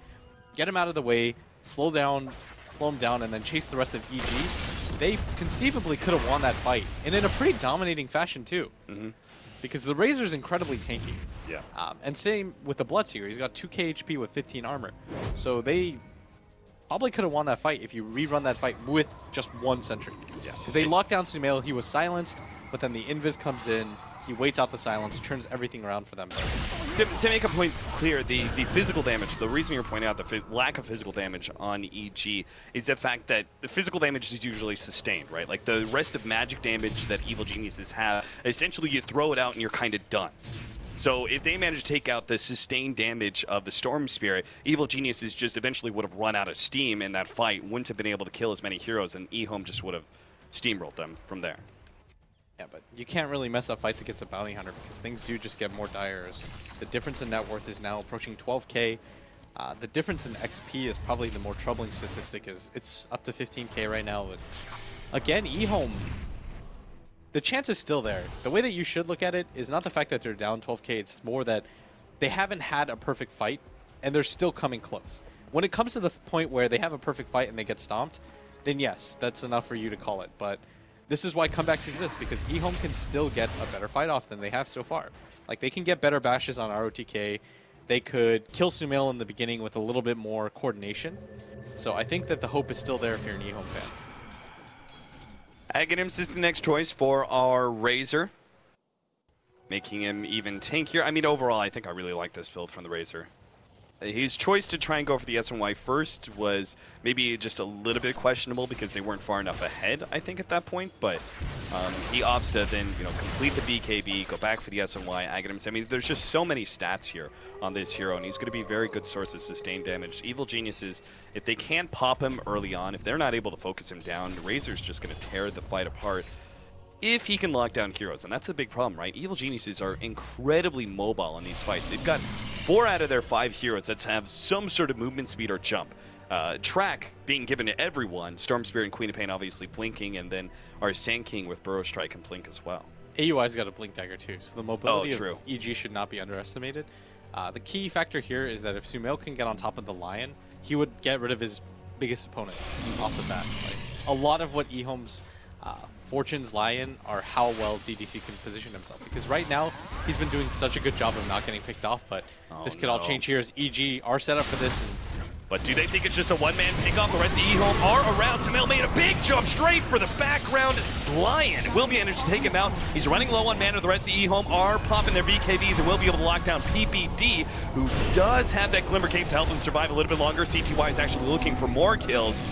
A: get him out of the way, slow him down, and then chase the rest of EG, they conceivably could have won that fight. And in a pretty dominating fashion, too. Because the Razor's incredibly tanky.
B: Yeah.
A: And same with the Bloodseeker. He's got 2k HP with 15 armor. So they probably could have won that fight if you rerun that fight with just 1 sentry.
B: Yeah.
A: Because they locked down Sumail, he was silenced, but then the Invis comes in, he waits out the silence, turns everything around for them.
B: To make a point clear, the physical damage, the reason you're pointing out the lack of physical damage on EG is the fact that the physical damage is usually sustained, right? Like the rest of magic damage that Evil Geniuses have, essentially you throw it out and you're kind of done. So if they manage to take out the sustained damage of the Storm Spirit, Evil Geniuses just eventually would have run out of steam in that fight, wouldn't have been able to kill as many heroes, and Ehome just would have steamrolled them from there.
A: Yeah, but you can't really mess up fights against a bounty hunter because things do just get more dire. The difference in net worth is now approaching 12k. The difference in XP is probably the more troubling statistic. It's up to 15k right now. But again, Ehome, the chance is still there. The way that you should look at it is not the fact that they're down 12k. It's more that they haven't had a perfect fight, and they're still coming close. When it comes to the point where they have a perfect fight and they get stomped, then yes, that's enough for you to call it. But this is why comebacks exist, because Ehome can still get a better fight off than they have so far. Like, they can get better bashes on ROTK. They could kill Sumail in the beginning with a little bit more coordination. So I think that the hope is still there if you're an Ehome fan.
B: Aghanims is the next choice for our Razor, making him even tankier. I mean, overall, I think I really like this build from the Razor. His choice to try and go for the SNY first was maybe just a little bit questionable because they weren't far enough ahead, I think, at that point. But he opts to then, complete the BKB, go back for the SNY, Aghanims. I mean, there's just so many stats here on this hero, and he's going to be a very good source of sustained damage. Evil Geniuses, if they can't pop him early on, if they're not able to focus him down, Razor's just going to tear the fight apart if he can lock down heroes. And that's the big problem, right? Evil Geniuses are incredibly mobile in these fights. They've got 4 out of their 5 heroes that have some sort of movement speed or jump. Track being given to everyone, Storm Spirit and Queen of Pain obviously blinking, and then our Sand King with Burrow Strike and Blink as well.
A: AUI's got a Blink Dagger too, so the mobility of EG should not be underestimated. The key factor here is that if Sumail can get on top of the Lion, he would get rid of his biggest opponent off the bat. Like, a lot of what Ehome's fortunes lie in are how well DDC can position himself. Because right now, he's been doing such a good job of not getting picked off, but this could all change here as EG are set up for this. And
B: But do they think it's just a one-man pick-off? The rest of Ehome are around. Sumail made a big jump straight for the background Lion. Will be managed to take him out. He's running low on mana. The rest of Ehome are popping their BKBs and will be able to lock down PPD, who does have that Glimmer Cape to help him survive a little bit longer. CTY is actually looking for more kills.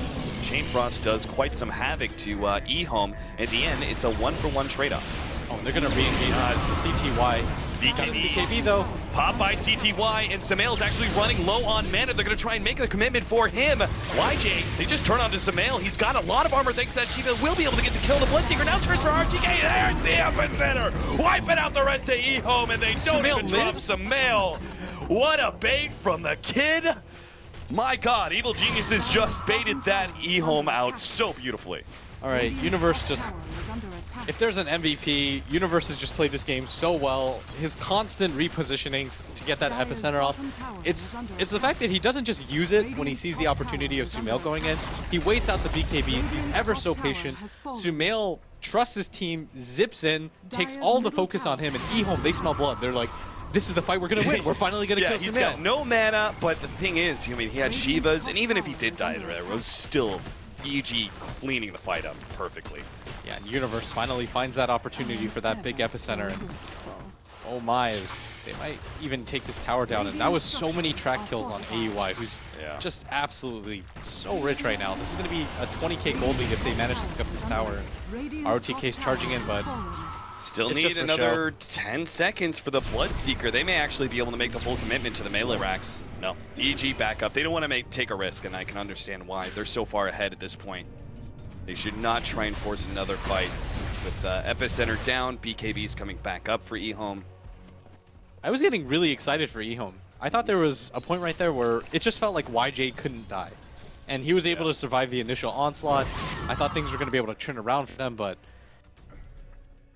B: Chain Frost does quite some havoc to Ehome. At the end, it's a one-for-one trade-off.
A: Oh, they're going to re-engage. This is CTY. BKB though.
B: Pop by CTY, and Sumail's actually running low on mana. They're going to try and make a commitment for him. YJ, they just turn on to Sumail. He's got a lot of armor thanks to that Shiva. Will be able to get the kill. The Bloodseeker now turns for RTK. There's the epicenter. Wiping out the rest of Ehome, and they don't even drop Sumail. What a bait from the kid. My God, Evil Geniuses just baited that Ehome out so beautifully.
A: All right, Universe just... If there's an MVP, Universe has just played this game so well. His constant repositionings to get that epicenter off. It's the fact that he doesn't just use it when he sees the opportunity of Sumail going in. He waits out the BKBs. He's ever so patient. Sumail trusts his team, zips in, takes all the focus on him, and Ehome, they smell blood. They're like, this is the fight we're going to win. We're finally going to kill Sumail.
B: He's got no mana, but the thing is, I mean, he had Shivas, and even if he did die there, it was still EG cleaning the fight up perfectly.
A: Yeah, and Universe finally finds that opportunity for that big epicenter, and oh my, they might even take this tower down, and that was so many track kills on AUI, who's just absolutely so rich right now. This is going to be a 20k gold lead if they manage to pick up this tower. ROTK's charging in, but
B: still need another 10 seconds for the Bloodseeker. They may actually be able to make the full commitment to the melee racks. No, EG back up. They don't want to take a risk, and I can understand why. They're so far ahead at this point. They should not try and force another fight. With epicenter down, BKB's coming back up for Ehome.
A: I was getting really excited for Ehome. I thought there was a point right there where it just felt like YJ couldn't die. And he was able to survive the initial onslaught. I thought things were going to be able to turn around for them, but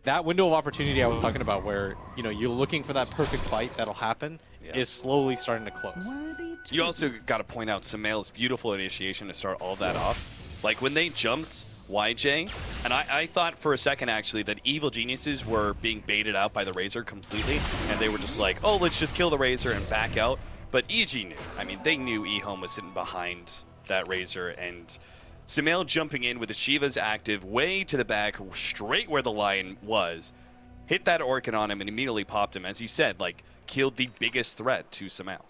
A: that window of opportunity I was talking about where, you know, you're looking for that perfect fight that'll happen is slowly starting to close.
B: You also got to point out Sumail's beautiful initiation to start all that off. Like when they jumped YJ, and I thought for a second actually that Evil Geniuses were being baited out by the Razor completely, and they were just like, oh, let's just kill the Razor and back out. But EG knew. I mean, they knew Ehome was sitting behind that Razor, and Sumail jumping in with the Shiva's active way to the back, straight where the Lion was, hit that Orchid on him and immediately popped him. As you said, like, killed the biggest threat to Sumail.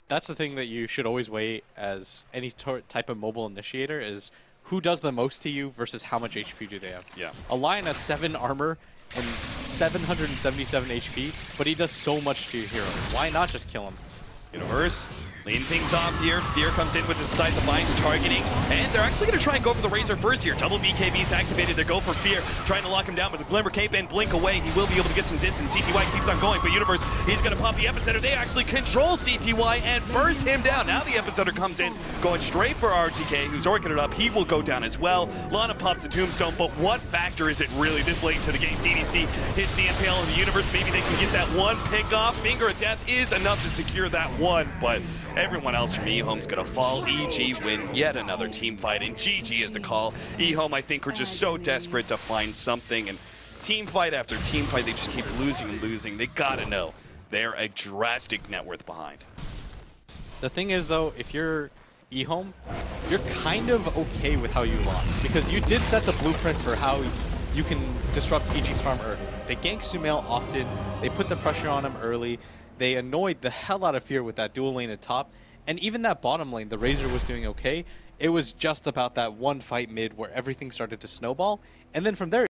A: That's the thing that you should always weigh as any type of mobile initiator is who does the most to you versus how much HP do they have.
B: Yeah.
A: A Lion has 7 armor and 777 HP, but he does so much to your hero. Why not just kill him?
B: Universe leading things off here. Fear comes in with the side device targeting, and they're actually going to try and go for the Razor first here. Double BKBs activated. They go for Fear, trying to lock him down with the Glimmer Cape and blink away. He will be able to get some distance. CTY keeps on going, but Universe, he's going to pop the epicenter. They actually control CTY and burst him down. Now the epicenter comes in, going straight for RTK, who's orchid it up. He will go down as well. Lana pops the Tombstone, but what factor is it really this late into the game? DDC hits the Impale of the Universe. Maybe they can get that one pick off. Finger of Death is enough to secure that one, but everyone else from Ehome's gonna fall. EG win yet another team fight, and GG is the call. Ehome, I think, are just so desperate to find something, and team fight after team fight, they just keep losing and losing. They gotta know they're a drastic net worth behind.
A: The thing is, though, if you're Ehome, you're kind of okay with how you lost, because you did set the blueprint for how you can disrupt EG's farm early. They gank Sumail often, they put the pressure on him early, they annoyed the hell out of Fear with that dual lane at top, and even that bottom lane, the Razor was doing okay. It was just about that one fight mid where everything started to snowball, and then from there,